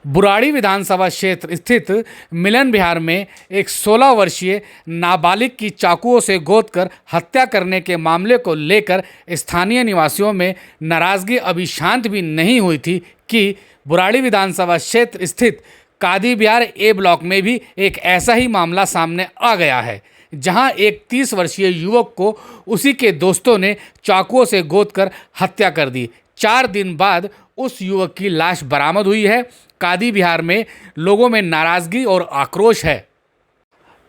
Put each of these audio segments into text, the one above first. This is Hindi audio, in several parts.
बुराड़ी विधानसभा क्षेत्र स्थित मिलन विहार में एक 16 वर्षीय नाबालिग की चाकुओं से गोद कर हत्या करने के मामले को लेकर स्थानीय निवासियों में नाराजगी अभी शांत भी नहीं हुई थी कि बुराड़ी विधानसभा क्षेत्र स्थित कादी विहार ए ब्लॉक में भी एक ऐसा ही मामला सामने आ गया है, जहां एक 30 वर्षीय युवक को उसी के दोस्तों ने चाकुओं से गोद कर हत्या कर दी। 4 दिन बाद उस युवक की लाश बरामद हुई है। कादी विहार में लोगों में नाराजगी और आक्रोश है।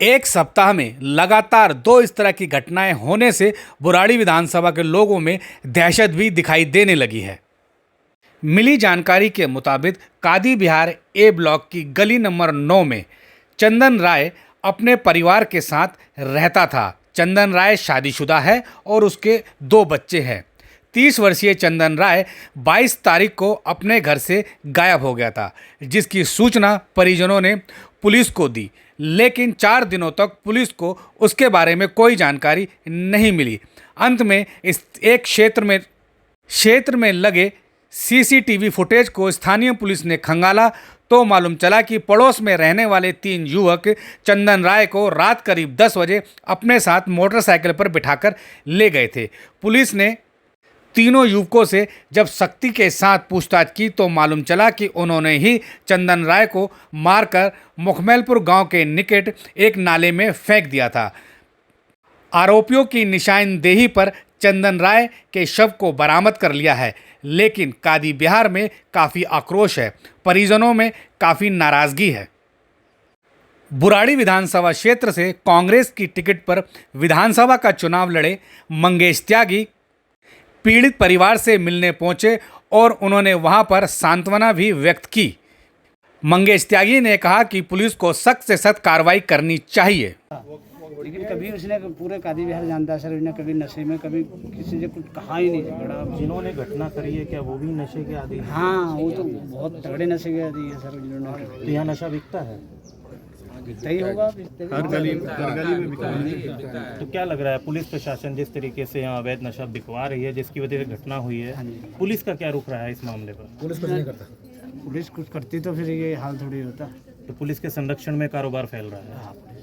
एक सप्ताह में लगातार 2 इस तरह की घटनाएं होने से बुराड़ी विधानसभा के लोगों में दहशत भी दिखाई देने लगी है। मिली जानकारी के मुताबिक कादी विहार ए ब्लॉक की गली नंबर 9 में चंदन राय अपने परिवार के साथ रहता था। चंदन राय शादीशुदा है और उसके 2 बच्चे हैं। 30 वर्षीय चंदन राय 22 तारीख को अपने घर से गायब हो गया था, जिसकी सूचना परिजनों ने पुलिस को दी, लेकिन 4 दिनों तक पुलिस को उसके बारे में कोई जानकारी नहीं मिली। अंत में इस एक क्षेत्र में लगे सीसीटीवी फुटेज को स्थानीय पुलिस ने खंगाला तो मालूम चला कि पड़ोस में रहने वाले 3 युवक चंदन राय को रात करीब 10 बजे अपने साथ मोटरसाइकिल पर बिठाकर ले गए थे। पुलिस ने तीनों युवकों से जब सख्ती के साथ पूछताछ की तो मालूम चला कि उन्होंने ही चंदन राय को मारकर मुखमेलपुर गांव के निकट एक नाले में फेंक दिया था। आरोपियों की निशानदेही पर चंदन राय के शव को बरामद कर लिया है, लेकिन कादी विहार में काफ़ी आक्रोश है। परिजनों में काफ़ी नाराज़गी है। बुराड़ी विधानसभा क्षेत्र से कांग्रेस की टिकट पर विधानसभा का चुनाव लड़े मंगेश त्यागी पीड़ित परिवार से मिलने पहुंचे और उन्होंने वहां पर सांत्वना भी व्यक्त की। मंगेश त्यागी ने कहा कि पुलिस को सख्त से सख्त कार्रवाई करनी चाहिए। लेकिन कभी उसने पूरे कादी विहार जानता है सर, उसने कभी नशे में कभी किसी से कुछ कहा ही नहीं झगड़ा। जिन्होंने घटना करी है क्या वो भी नशे के आदी हैं? हाँ, वो तो बहुत तगड़े नशे के आदी है सर। जिन्होंने तो यहाँ नशा बिकता है, बिकता ही होगा, हर गली में बिकता है। तो क्या लग रहा है पुलिस प्रशासन जिस तरीके से यहाँ अवैध नशा बिकवा रही है, जिसकी वजह से घटना हुई है, पुलिस का क्या रुख रहा है इस मामले पर? पुलिस कुछ नहीं करता। पुलिस कुछ करती तो फिर ये हाल थोड़ी होता। तो पुलिस के संरक्षण में कारोबार फैल रहा है।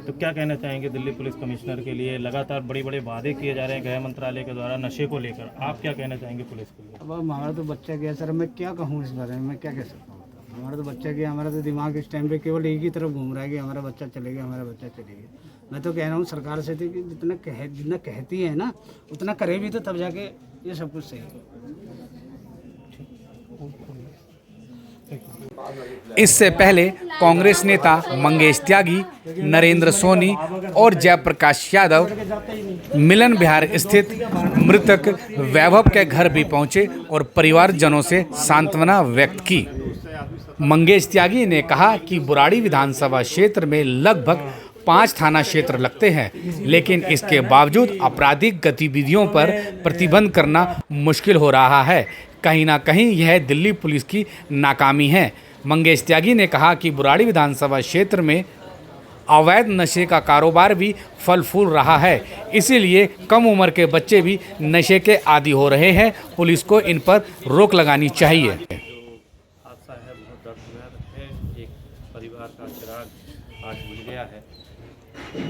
तो क्या कहना चाहेंगे दिल्ली पुलिस कमिश्नर के लिए? लगातार बड़े बड़े वादे किए जा रहे हैं गृह मंत्रालय के द्वारा नशे को लेकर, आप क्या कहना चाहेंगे पुलिस के लिए? अब हमारा तो बच्चा गया सर, मैं क्या कहूँ इस बारे में, मैं क्या कह सकता हूँ? हमारा तो बच्चा गया, हमारा तो दिमाग इस टाइम पे केवल एक ही तरफ घूम रहा है कि हमारा बच्चा चले गया, हमारा बच्चा चले गया। मैं तो कह रहा हूँ सरकार से थी कि जितना कहती है ना उतना करे भी तो तब जाके ये सब कुछ सही है। इससे पहले कांग्रेस नेता मंगेश त्यागी, नरेंद्र सोनी और जयप्रकाश यादव मिलन विहार स्थित मृतक वैभव के घर भी पहुंचे और परिवारजनों से सांत्वना व्यक्त की। मंगेश त्यागी ने कहा कि बुराड़ी विधानसभा क्षेत्र में लगभग 5 थाना क्षेत्र लगते हैं, लेकिन इसके बावजूद आपराधिक गतिविधियों पर प्रतिबंध करना मुश्किल हो रहा है। कहीं ना कहीं यह दिल्ली पुलिस की नाकामी है। मंगेश त्यागी ने कहा कि बुराड़ी विधानसभा क्षेत्र में अवैध नशे का कारोबार भी फल फूल रहा है, इसीलिए कम उम्र के बच्चे भी नशे के आदी हो रहे हैं। पुलिस को इन पर रोक लगानी चाहिए। हादसा है, बहुत दर्दनाक है। एक परिवार का चिराग आज बुझ गया है।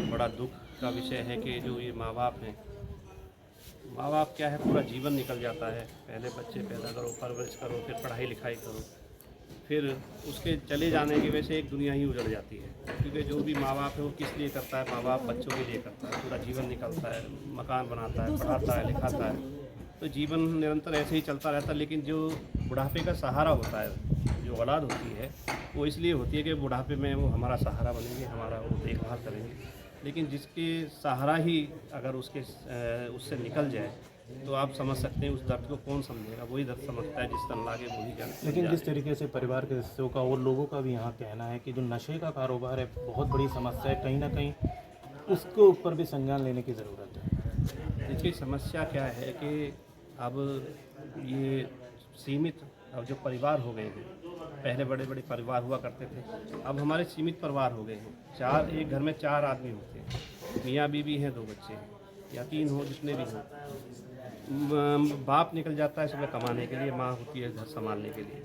बड़ा दुख का विषय है कि जो ये माँ बाप हैं, माँ बाप क्या है, पूरा जीवन निकल जाता है। पहले बच्चे पैदा करो, परवरिश करो, फिर पढ़ाई लिखाई करो, फिर उसके चले जाने की वजह से एक दुनिया ही उजड़ जाती है। क्योंकि जो भी माँ बाप है वो किस लिए करता है? माँ बाप बच्चों के लिए करता है। पूरा जीवन निकलता है, मकान बनाता है, पढ़ाता है, लिखाता है, तो जीवन निरंतर ऐसे ही चलता रहता है। लेकिन जो बुढ़ापे का सहारा होता है, जो औलाद होती है, वो इसलिए होती है कि बुढ़ापे में वो हमारा सहारा बनेंगे, हमारा वो देखभाल करेंगे। लेकिन जिसके सहारा ही अगर उससे निकल जाए तो आप समझ सकते हैं उस दर्द को कौन समझेगा? वही दर्द समझता है जिस तन लागे वही जाने। लेकिन जिस तरीके से परिवार के सदस्यों का और लोगों का भी यहाँ कहना है कि जो नशे का कारोबार है बहुत बड़ी समस्या है, कहीं ना कहीं उसके ऊपर भी संज्ञान लेने की ज़रूरत है। देखिए, समस्या क्या है कि अब ये सीमित अब जो परिवार हो गए हैं, पहले बड़े परिवार हुआ करते थे, अब हमारे सीमित परिवार हो गए हैं। एक घर में 4 आदमी होते हैं, मियाँ बीवी हैं, 2 बच्चे हैं या 3 हो, जितने भी हो। बाप निकल जाता है सुबह कमाने के लिए, माँ होती है घर संभालने के लिए,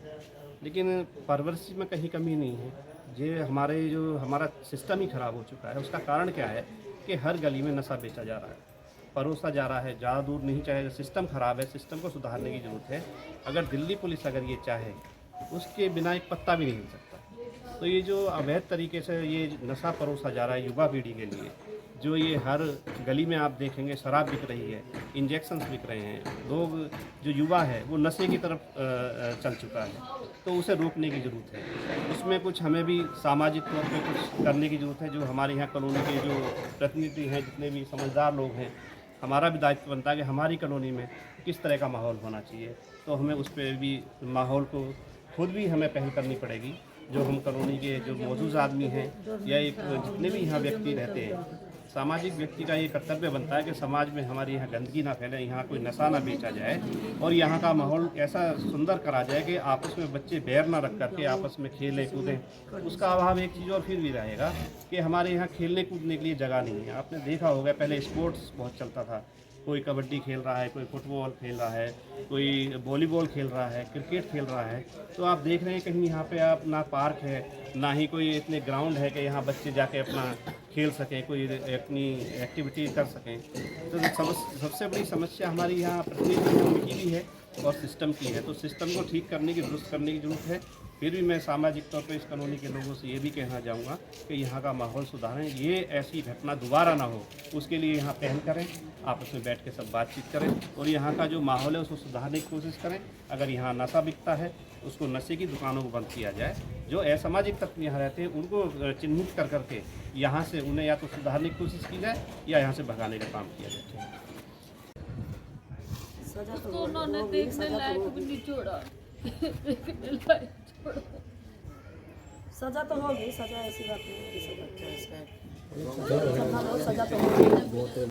लेकिन परवरिश में कहीं कमी नहीं है। ये हमारा सिस्टम ही ख़राब हो चुका है। उसका कारण क्या है कि हर गली में नशा बेचा जा रहा है, परोसा जा रहा है, ज़्यादा दूर नहीं चाहे। सिस्टम ख़राब है, सिस्टम को सुधारने की ज़रूरत है। अगर दिल्ली पुलिस अगर ये चाहे, उसके बिना एक पत्ता भी नहीं हिल सकता। तो ये जो अवैध तरीके से ये नशा परोसा जा रहा है युवा पीढ़ी के लिए, जो ये हर गली में आप देखेंगे शराब बिक रही है, इंजेक्शन्स बिक रहे हैं, लोग जो युवा है वो नशे की तरफ चल चुका है, तो उसे रोकने की ज़रूरत है। उसमें कुछ हमें भी सामाजिक तौर पे कुछ करने की ज़रूरत है। जो हमारे यहाँ कॉलोनी के जो प्रतिनिधि हैं, जितने भी समझदार लोग हैं, हमारा भी दायित्व बनता है कि हमारी कॉलोनी में किस तरह का माहौल होना चाहिए। तो हमें उस पर भी माहौल को खुद भी हमें पहल करनी पड़ेगी। जो हम कॉलोनी के जो मौजूद आदमी हैं या एक जितने भी यहाँ व्यक्ति रहते हैं, सामाजिक व्यक्ति का ये कर्तव्य बनता है कि समाज में हमारे यहाँ गंदगी ना फैले, यहाँ कोई नशा ना बेचा जाए और यहाँ का माहौल ऐसा सुंदर करा जाए कि आपस में बच्चे बैर ना रख करके आपस में खेलें कूदें। उसका अभाव एक चीज़ और फिर भी रहेगा कि हमारे यहाँ खेलने कूदने के लिए जगह नहीं है। आपने देखा होगा पहले स्पोर्ट्स बहुत चलता था, कोई कबड्डी खेल रहा है, कोई फुटबॉल खेल रहा है, कोई वॉलीबॉल खेल रहा है, क्रिकेट खेल रहा है। तो आप देख रहे हैं कहीं यहाँ पे आप ना पार्क है, ना ही कोई इतने ग्राउंड है कि यहाँ बच्चे जाके अपना खेल सकें, कोई अपनी एक्टिविटी कर सकें। तो सबसे बड़ी समस्या हमारी यहाँ प्रतिनिधि की भी है और सिस्टम की है। तो सिस्टम को ठीक करने की दुरुस्त करने की ज़रूरत है। फिर भी मैं सामाजिक तौर पर इस कॉलोनी के लोगों से ये भी कहना चाहूँगा कि यहाँ का माहौल सुधारें, ये ऐसी घटना दोबारा ना हो, उसके लिए यहाँ पहल करें, आपस में बैठ के सब बातचीत करें और यहाँ का जो माहौल है उसको सुधारने की कोशिश करें। अगर यहाँ नशा बिकता है, उसको नशे की दुकानों को बंद किया जाए। जो असामाजिक तत्व यहाँ रहते हैं उनको चिन्हित कर करके यहाँ से उन्हें या तो सुधारने की कोशिश की जाए या यहाँ से भगाने का काम किया जाए। उसको उन्होंने देखने लायक भी नहीं छोड़ा। देखने लायक छोड़ा। सजा तो होगी, सजा ऐसी बात नहीं है कि सजा तो होगी।